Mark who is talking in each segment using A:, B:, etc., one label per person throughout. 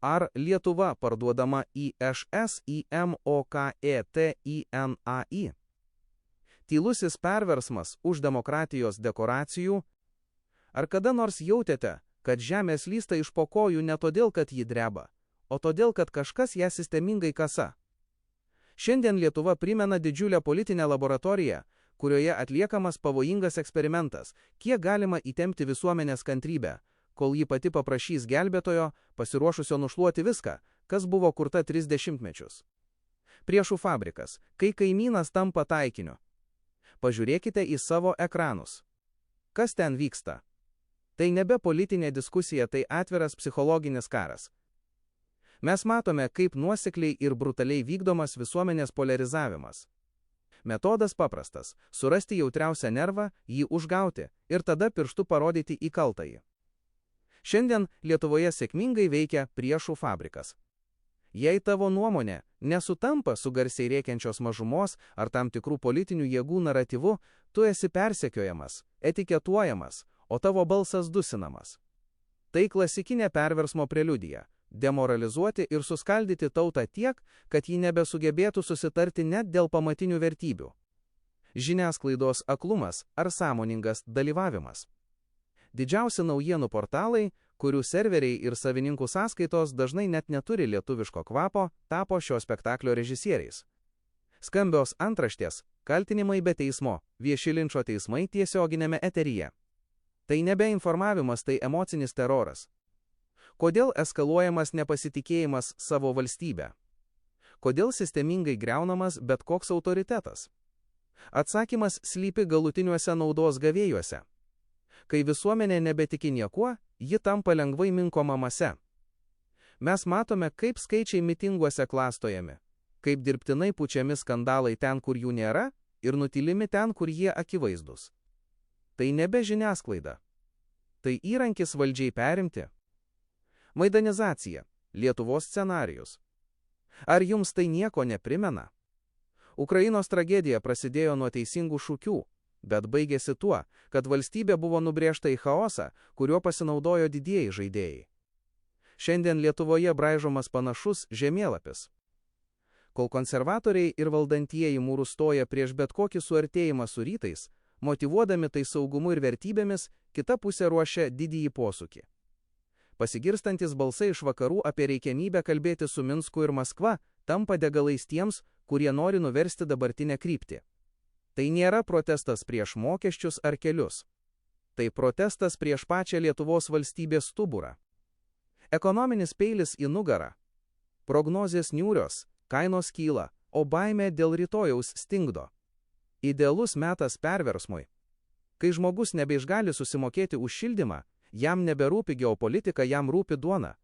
A: Ar Lietuva parduodama IŠS į MOKETINAI? Tylusis perversmas už demokratijos dekoracijų? Ar kada nors jautėte, kad žemė slysta iš po kojų ne todėl, kad ji dreba, o todėl, kad kažkas ją sistemingai kasa? Šiandien Lietuva primena didžiulę politinę laboratoriją, kurioje atliekamas pavojingas eksperimentas, kiek galima įtempti visuomenės kantrybę, kol ji pati paprašys gelbėtojo, pasiruošusio nušluoti viską, kas buvo kurta 30 mečius. Priešų fabrikas, kai kaimynas tampa taikiniu. Pažiūrėkite į savo ekranus. Kas ten vyksta? Tai nebe politinė diskusija, tai atviras psichologinis karas. Mes matome, kaip nuosekliai ir brutaliai vykdomas visuomenės polarizavimas. Metodas paprastas – surasti jautriausią nervą, jį užgauti ir tada pirštu parodyti į kaltąjį. Šiandien Lietuvoje sėkmingai veikia priešų fabrikas. Jei tavo nuomonė nesutampa su garsiai rėkiančios mažumos ar tam tikrų politinių jėgų naratyvu, tu esi persekiojamas, etiketuojamas, o tavo balsas dusinamas. Tai klasikinė perversmo preliudija – demoralizuoti ir suskaldyti tautą tiek, kad ji nebesugebėtų susitarti net dėl pamatinių vertybių. Žiniasklaidos aklumas ar sąmoningas dalyvavimas. Didžiausi naujienų portalai, kurių serveriai ir savininkų sąskaitos dažnai net neturi lietuviško kvapo, tapo šio spektaklio režisieriais. Skambios antraštės, kaltinimai be teismo, vieši linčo teismai tiesioginėme eteryje. Tai nebe informavimas, tai emocinis teroras. Kodėl eskaluojamas nepasitikėjimas savo valstybę? Kodėl sistemingai griaunamas bet koks autoritetas? Atsakymas slypi galutiniuose naudos gavėjuose. Kai visuomenė nebetiki niekuo, ji tampa lengvai minkoma mase. Mes matome, kaip skaičiai mitinguose klastojami, kaip dirbtinai pučiami skandalai ten, kur jų nėra, ir nutilimi ten, kur jie akivaizdus. Tai nebe žiniasklaida. Tai įrankis valdžiai perimti. Maidanizacija – Lietuvos scenarijus. Ar jums tai nieko neprimena? Ukrainos tragedija prasidėjo nuo teisingų šūkių, bet baigėsi tuo, kad valstybė buvo nubrėžta į chaosą, kuriuo pasinaudojo didieji žaidėjai. Šiandien Lietuvoje braižomas panašus žemėlapis. Kol konservatoriai ir valdantieji mūrų stoja prieš bet kokį suartėjimą su rytais, motyvuodami tai saugumu ir vertybėmis, kita pusė ruošia didįjį posūkį. Pasigirstantis balsai iš vakarų apie reikiamybę kalbėti su Minsku ir Maskva tampa degalais tiems, kurie nori nuversti dabartinę kryptį. Tai nėra protestas prieš mokesčius ar kelius. Tai protestas prieš pačią Lietuvos valstybės stuburą. Ekonominis peilis į nugarą. Prognozės niūrios, kainos kyla, o baimė dėl rytojaus stingdo. Idealus metas perversmui. Kai žmogus nebeišgali susimokėti už šildymą, jam neberūpi geopolitika, jam rūpi duona.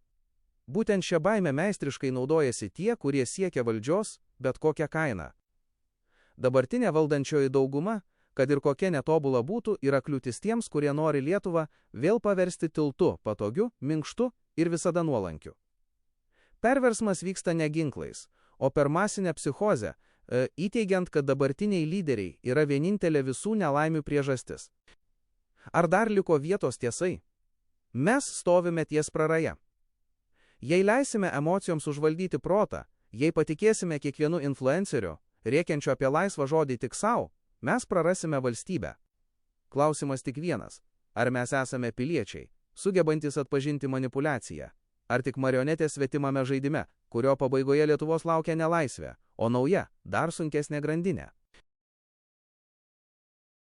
A: Būtent šią baimę meistriškai naudojasi tie, kurie siekia valdžios, bet kokią kainą. Dabartinė valdančioji dauguma, kad ir kokia netobula būtų, yra kliūtis tiems, kurie nori Lietuvą vėl paversti tiltu, patogiu, minkštu ir visada nuolankiu. Perversmas vyksta ne ginklais, o per masinę psichozę, įteigiant, kad dabartiniai lyderiai yra vienintelė visų nelaimių priežastis. Ar dar liko vietos tiesai? Mes stovime ties praraja. Jei leisime emocijoms užvaldyti protą, jei patikėsime kiekvienu influenceriu, rėkiančiu apie laisvą žodį tik savo, mes prarasime valstybę. Klausimas tik vienas. Ar mes esame piliečiai, sugebantis atpažinti manipuliaciją? Ar tik marionetės svetimame žaidime, kurio pabaigoje Lietuvos laukia nelaisvė, o nauja, dar sunkesnė grandinė?